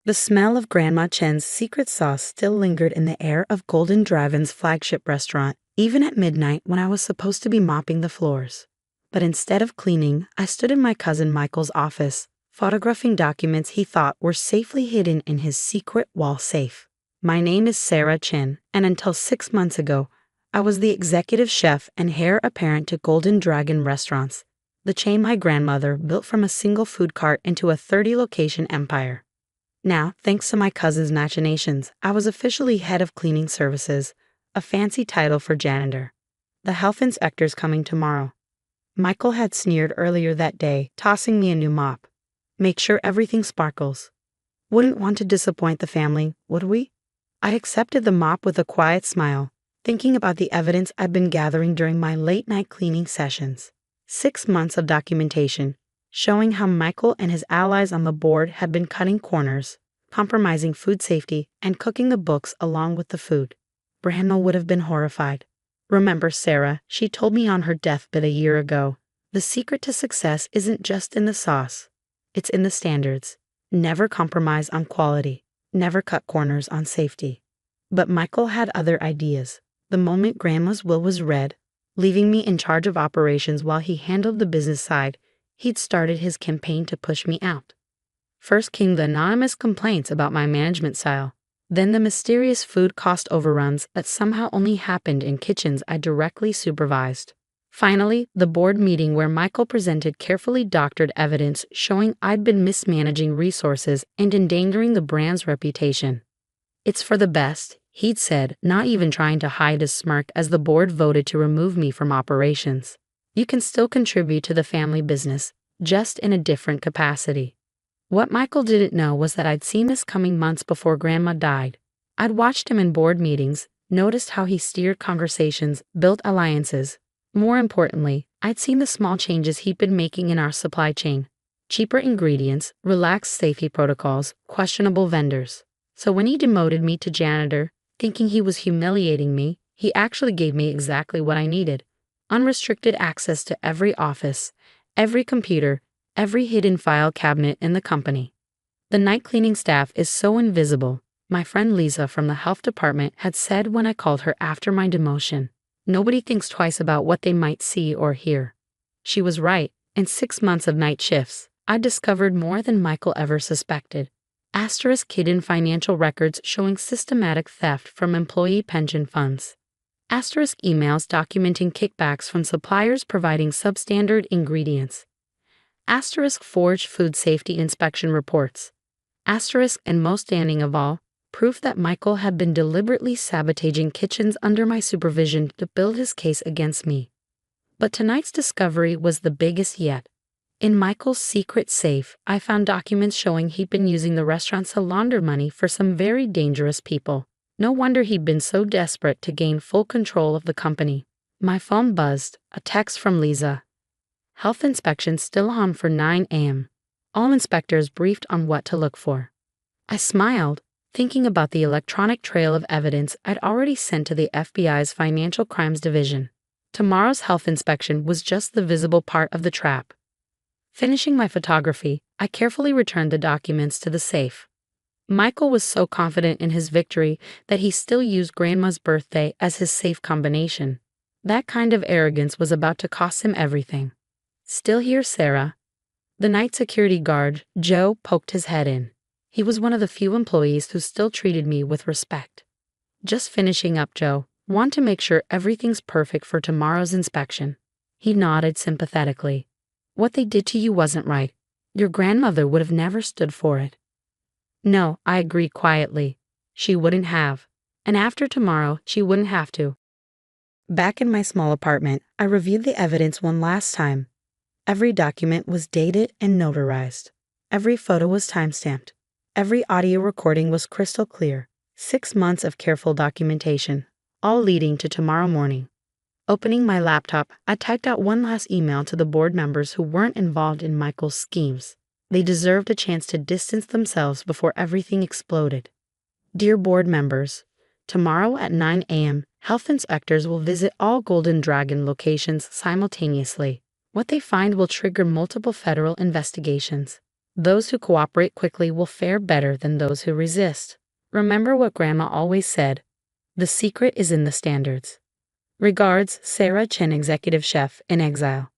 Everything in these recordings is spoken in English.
The smell of Grandma Chen's secret sauce still lingered in the air of Golden Dragon's flagship restaurant, even at midnight when I was supposed to be mopping the floors. But instead of cleaning, I stood in my cousin Michael's office, photographing documents he thought were safely hidden in his secret wall safe. My name is Sarah Chen, and until 6 months ago, I was the executive chef and heir apparent to Golden Dragon Restaurants, the chain my grandmother built from a single food cart into a 30-location empire. Now, thanks to my cousin's machinations, I was officially head of cleaning services, a fancy title for janitor. The health inspector's coming tomorrow. Michael had sneered earlier that day, tossing me a new mop. Make sure everything sparkles. Wouldn't want to disappoint the family, would we? I accepted the mop with a quiet smile, thinking about the evidence I'd been gathering during my late-night cleaning sessions. 6 months of documentation, showing how Michael and his allies on the board had been cutting corners, compromising food safety, and cooking the books along with the food. Grandma would have been horrified. Remember Sarah, she told me on her deathbed a year ago, the secret to success isn't just in the sauce. It's in the standards. Never compromise on quality. Never cut corners on safety. But Michael had other ideas. The moment Grandma's will was read, leaving me in charge of operations while he handled the business side, he'd started his campaign to push me out. First came the anonymous complaints about my management style, then the mysterious food cost overruns that somehow only happened in kitchens I directly supervised. Finally, the board meeting where Michael presented carefully doctored evidence showing I'd been mismanaging resources and endangering the brand's reputation. It's for the best, he'd said, not even trying to hide his smirk as the board voted to remove me from operations. You can still contribute to the family business, just in a different capacity. What Michael didn't know was that I'd seen this coming months before Grandma died. I'd watched him in board meetings, noticed how he steered conversations, built alliances. More importantly, I'd seen the small changes he'd been making in our supply chain. Cheaper ingredients, relaxed safety protocols, questionable vendors. So when he demoted me to janitor, thinking he was humiliating me, he actually gave me exactly what I needed. Unrestricted access to every office, every computer, every hidden file cabinet in the company. The night cleaning staff is so invisible, my friend Lisa from the health department had said when I called her after my demotion. Nobody thinks twice about what they might see or hear. She was right. In 6 months of night shifts, I discovered more than Michael ever suspected. Hidden financial records showing systematic theft from employee pension funds. Emails documenting kickbacks from suppliers providing substandard ingredients. Forged food safety inspection reports. And most damning of all, proof that Michael had been deliberately sabotaging kitchens under my supervision to build his case against me. But tonight's discovery was the biggest yet. In Michael's secret safe, I found documents showing he'd been using the restaurant to launder money for some very dangerous people. No wonder he'd been so desperate to gain full control of the company. My phone buzzed, a text from Lisa. Health inspection still on for 9 a.m. All inspectors briefed on what to look for. I smiled, thinking about the electronic trail of evidence I'd already sent to the FBI's Financial Crimes Division. Tomorrow's health inspection was just the visible part of the trap. Finishing my photography, I carefully returned the documents to the safe. Michael was so confident in his victory that he still used Grandma's birthday as his safe combination. That kind of arrogance was about to cost him everything. Still here, Sarah? The night security guard, Joe, poked his head in. He was one of the few employees who still treated me with respect. Just finishing up, Joe. Want to make sure everything's perfect for tomorrow's inspection. He nodded sympathetically. What they did to you wasn't right. Your grandmother would have never stood for it. No, I agreed quietly. She wouldn't have. And after tomorrow, she wouldn't have to. Back in my small apartment, I reviewed the evidence one last time. Every document was dated and notarized. Every photo was timestamped. Every audio recording was crystal clear. 6 months of careful documentation, all leading to tomorrow morning. Opening my laptop, I typed out one last email to the board members who weren't involved in Michael's schemes. They deserved a chance to distance themselves before everything exploded. Dear board members, tomorrow at 9 a.m., health inspectors will visit all Golden Dragon locations simultaneously. What they find will trigger multiple federal investigations. Those who cooperate quickly will fare better than those who resist. Remember what Grandma always said: the secret is in the standards. Regards, Sarah Chen, Executive Chef in Exile.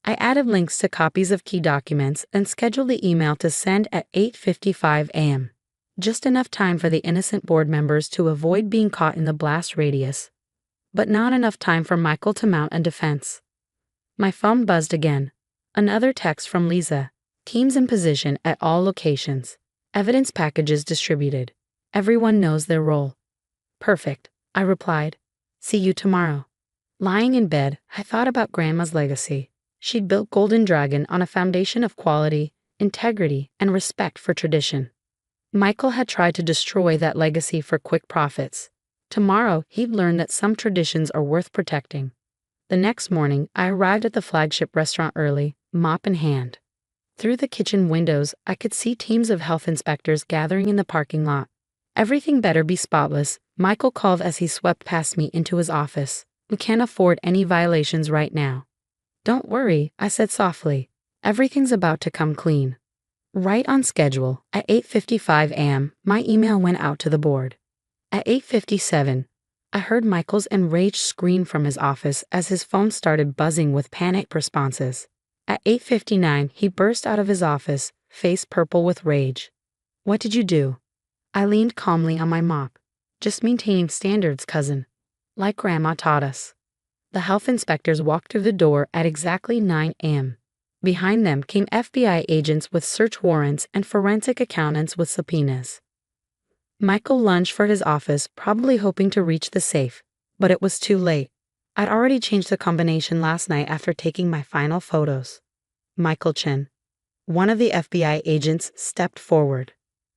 I added links to copies of key documents and scheduled the email to send at 8:55 a.m. Just enough time for the innocent board members to avoid being caught in the blast radius, but not enough time for Michael to mount a defense. My phone buzzed again. Another text from Lisa. Teams in position at all locations. Evidence packages distributed. Everyone knows their role. Perfect, I replied. See you tomorrow. Lying in bed, I thought about Grandma's legacy. She'd built Golden Dragon on a foundation of quality, integrity, and respect for tradition. Michael had tried to destroy that legacy for quick profits. Tomorrow, he'd learn that some traditions are worth protecting. The next morning, I arrived at the flagship restaurant early, mop in hand. Through the kitchen windows, I could see teams of health inspectors gathering in the parking lot. Everything better be spotless, Michael called as he swept past me into his office. We can't afford any violations right now. Don't worry, I said softly. Everything's about to come clean. Right on schedule, at 8:55 a.m., my email went out to the board. At 8:57, I heard Michael's enraged scream from his office as his phone started buzzing with panicked responses. At 8:59, he burst out of his office, face purple with rage. What did you do? I leaned calmly on my mop. Just maintaining standards, cousin. Like Grandma taught us. The health inspectors walked through the door at exactly 9 a.m. Behind them came FBI agents with search warrants and forensic accountants with subpoenas. Michael lunged for his office, probably hoping to reach the safe, but it was too late. I'd already changed the combination last night after taking my final photos. Michael Chen. One of the FBI agents stepped forward.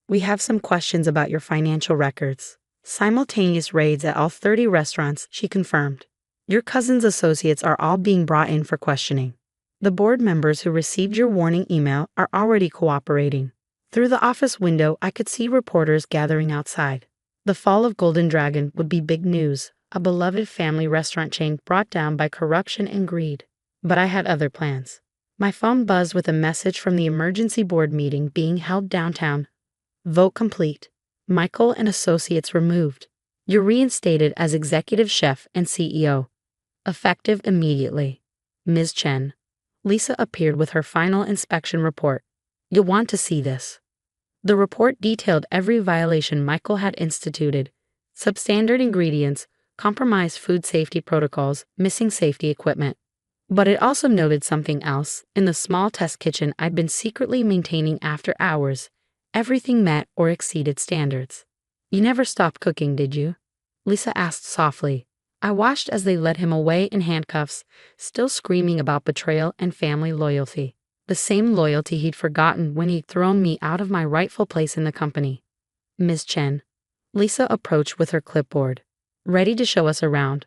We have some questions about your financial records. Simultaneous raids at all 30 restaurants, she confirmed. Your cousin's associates are all being brought in for questioning. The board members who received your warning email are already cooperating. Through the office window, I could see reporters gathering outside. The fall of Golden Dragon would be big news, a beloved family restaurant chain brought down by corruption and greed. But I had other plans. My phone buzzed with a message from the emergency board meeting being held downtown. Vote complete. Michael and associates removed. You're reinstated as executive chef and CEO. Effective immediately. Ms. Chen. Lisa appeared with her final inspection report. You'll want to see this. The report detailed every violation Michael had instituted: substandard ingredients, compromised food safety protocols, missing safety equipment. But it also noted something else. In the small test kitchen I'd been secretly maintaining after hours, everything met or exceeded standards. You never stopped cooking, did you? Lisa asked softly. I watched as they led him away in handcuffs, still screaming about betrayal and family loyalty. The same loyalty he'd forgotten when he'd thrown me out of my rightful place in the company. Ms. Chen. Lisa approached with her clipboard, ready to show us around.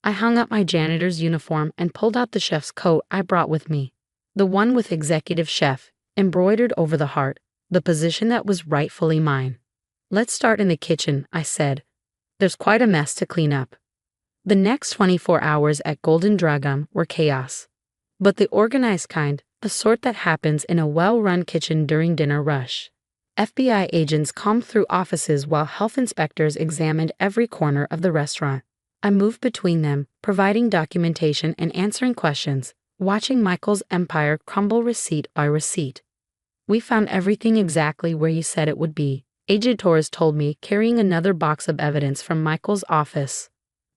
I hung up my janitor's uniform and pulled out the chef's coat I brought with me. The one with executive chef, embroidered over the heart, the position that was rightfully mine. Let's start in the kitchen, I said. There's quite a mess to clean up. The next 24 hours at Golden Dragon were chaos. But the organized kind, the sort that happens in a well-run kitchen during dinner rush. FBI agents combed through offices while health inspectors examined every corner of the restaurant. I moved between them, providing documentation and answering questions, watching Michael's empire crumble receipt by receipt. We found everything exactly where you said it would be, Janitor told me, carrying another box of evidence from Michael's office.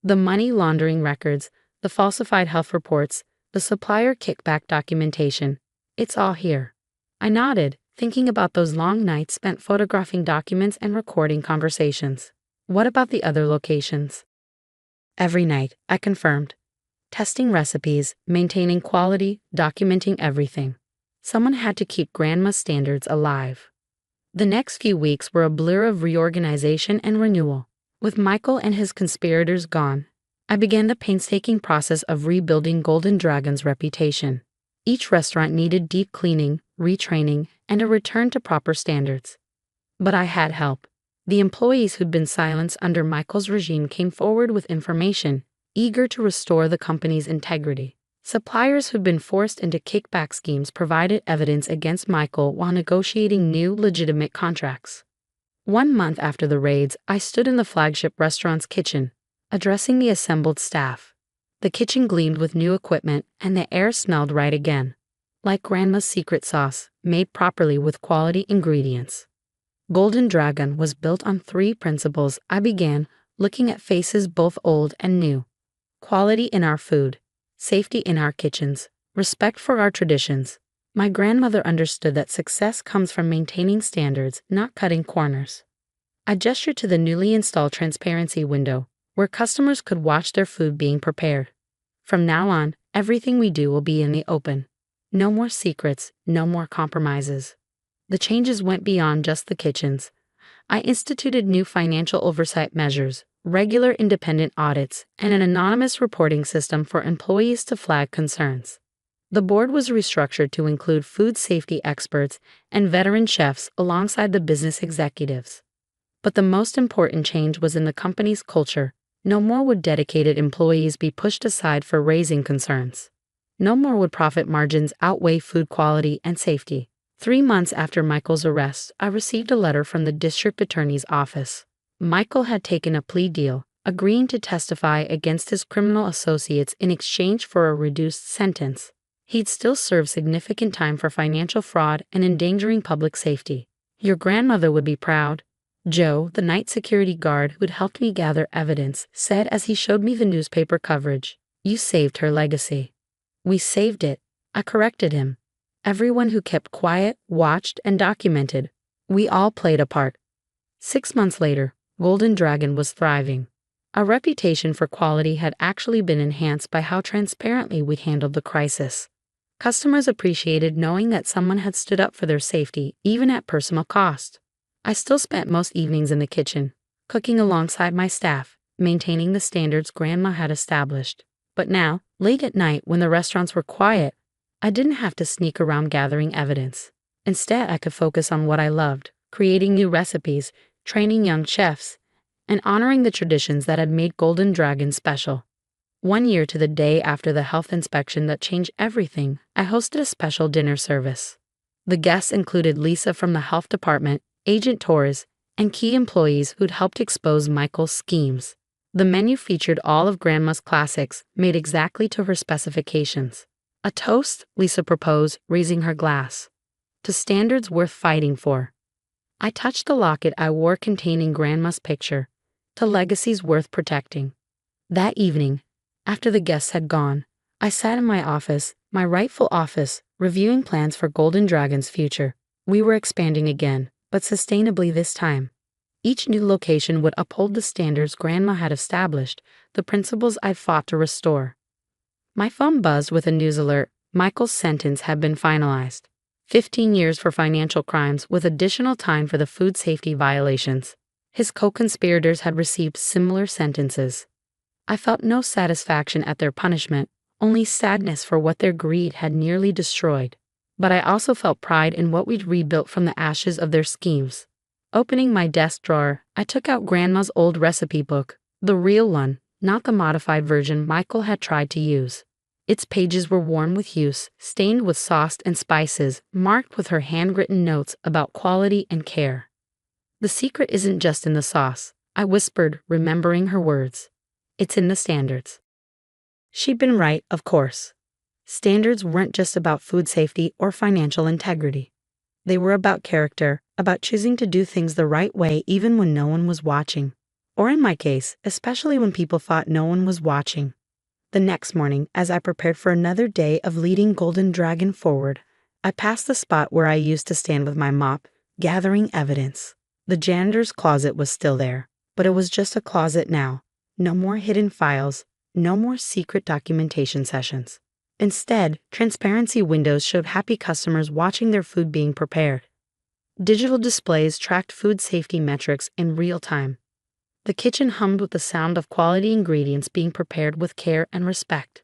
The money laundering records, the falsified health reports, the supplier kickback documentation. It's all here. I nodded, thinking about those long nights spent photographing documents and recording conversations. What about the other locations? Every night, I confirmed. Testing recipes, maintaining quality, documenting everything. Someone had to keep Grandma's standards alive. The next few weeks were a blur of reorganization and renewal. With Michael and his conspirators gone, I began the painstaking process of rebuilding Golden Dragon's reputation. Each restaurant needed deep cleaning, retraining, and a return to proper standards. But I had help. The employees who'd been silenced under Michael's regime came forward with information, eager to restore the company's integrity. Suppliers who'd been forced into kickback schemes provided evidence against Michael while negotiating new legitimate contracts. 1 month after the raids, I stood in the flagship restaurant's kitchen, addressing the assembled staff. The kitchen gleamed with new equipment, and the air smelled right again, like Grandma's secret sauce, made properly with quality ingredients. Golden Dragon was built on 3 principles. I began, looking at faces both old and new. Quality in our food, safety in our kitchens, respect for our traditions. My grandmother understood that success comes from maintaining standards, not cutting corners. I gestured to the newly installed transparency window, where customers could watch their food being prepared. From now on, everything we do will be in the open. No more secrets, no more compromises. The changes went beyond just the kitchens. I instituted new financial oversight measures, regular independent audits, and an anonymous reporting system for employees to flag concerns. The board was restructured to include food safety experts and veteran chefs alongside the business executives. But the most important change was in the company's culture. No more would dedicated employees be pushed aside for raising concerns. No more would profit margins outweigh food quality and safety. 3 months after Michael's arrest, I received a letter from the district attorney's office. Michael had taken a plea deal, agreeing to testify against his criminal associates in exchange for a reduced sentence. He'd still serve significant time for financial fraud and endangering public safety. Your grandmother would be proud. Joe, the night security guard who'd helped me gather evidence, said as he showed me the newspaper coverage, "You saved her legacy." "We saved it," I corrected him. "Everyone who kept quiet, watched, and documented. We all played a part." 6 months later, Golden Dragon was thriving. Our reputation for quality had actually been enhanced by how transparently we handled the crisis. Customers appreciated knowing that someone had stood up for their safety, even at personal cost. I still spent most evenings in the kitchen, cooking alongside my staff, maintaining the standards Grandma had established. But now, late at night when the restaurants were quiet, I didn't have to sneak around gathering evidence. Instead, I could focus on what I loved, creating new recipes, training young chefs, and honoring the traditions that had made Golden Dragon special. 1 year to the day after the health inspection that changed everything, I hosted a special dinner service. The guests included Lisa from the health department, Agent Torres, and key employees who'd helped expose Michael's schemes. The menu featured all of Grandma's classics, made exactly to her specifications. A toast, Lisa proposed, raising her glass. To standards worth fighting for. I touched the locket I wore containing Grandma's picture. To legacies worth protecting. That evening, after the guests had gone, I sat in my office, my rightful office, reviewing plans for Golden Dragon's future. We were expanding again, but sustainably this time. Each new location would uphold the standards Grandma had established, the principles I'd fought to restore. My phone buzzed with a news alert. Michael's sentence had been finalized. 15 years for financial crimes with additional time for the food safety violations. His co-conspirators had received similar sentences. I felt no satisfaction at their punishment, only sadness for what their greed had nearly destroyed. But I also felt pride in what we'd rebuilt from the ashes of their schemes. Opening my desk drawer, I took out Grandma's old recipe book, the real one, not the modified version Michael had tried to use. Its pages were worn with use, stained with sauce and spices, marked with her handwritten notes about quality and care. "The secret isn't just in the sauce," I whispered, remembering her words. "It's in the standards." She'd been right, of course. Standards weren't just about food safety or financial integrity. They were about character, about choosing to do things the right way even when no one was watching. Or in my case, especially when people thought no one was watching. The next morning, as I prepared for another day of leading Golden Dragon forward, I passed the spot where I used to stand with my mop, gathering evidence. The janitor's closet was still there, but it was just a closet now. No more hidden files, no more secret documentation sessions. Instead, transparency windows showed happy customers watching their food being prepared. Digital displays tracked food safety metrics in real time. The kitchen hummed with the sound of quality ingredients being prepared with care and respect.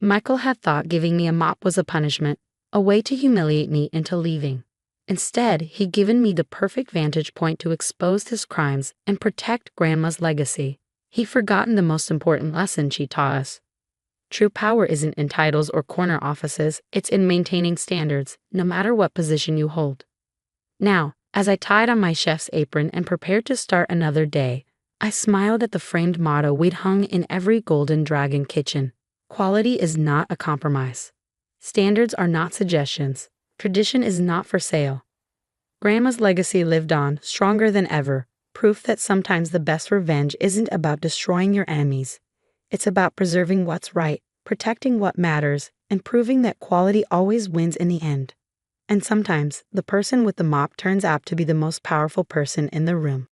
Michael had thought giving me a mop was a punishment, a way to humiliate me into leaving. Instead, he'd given me the perfect vantage point to expose his crimes and protect Grandma's legacy. He'd forgotten the most important lesson she taught us. True power isn't in titles or corner offices, it's in maintaining standards, no matter what position you hold. Now, as I tied on my chef's apron and prepared to start another day, I smiled at the framed motto we'd hung in every Golden Dragon kitchen. Quality is not a compromise. Standards are not suggestions. Tradition is not for sale. Grandma's legacy lived on, stronger than ever, proof that sometimes the best revenge isn't about destroying your enemies. It's about preserving what's right, protecting what matters, and proving that quality always wins in the end. And sometimes, the person with the mop turns out to be the most powerful person in the room.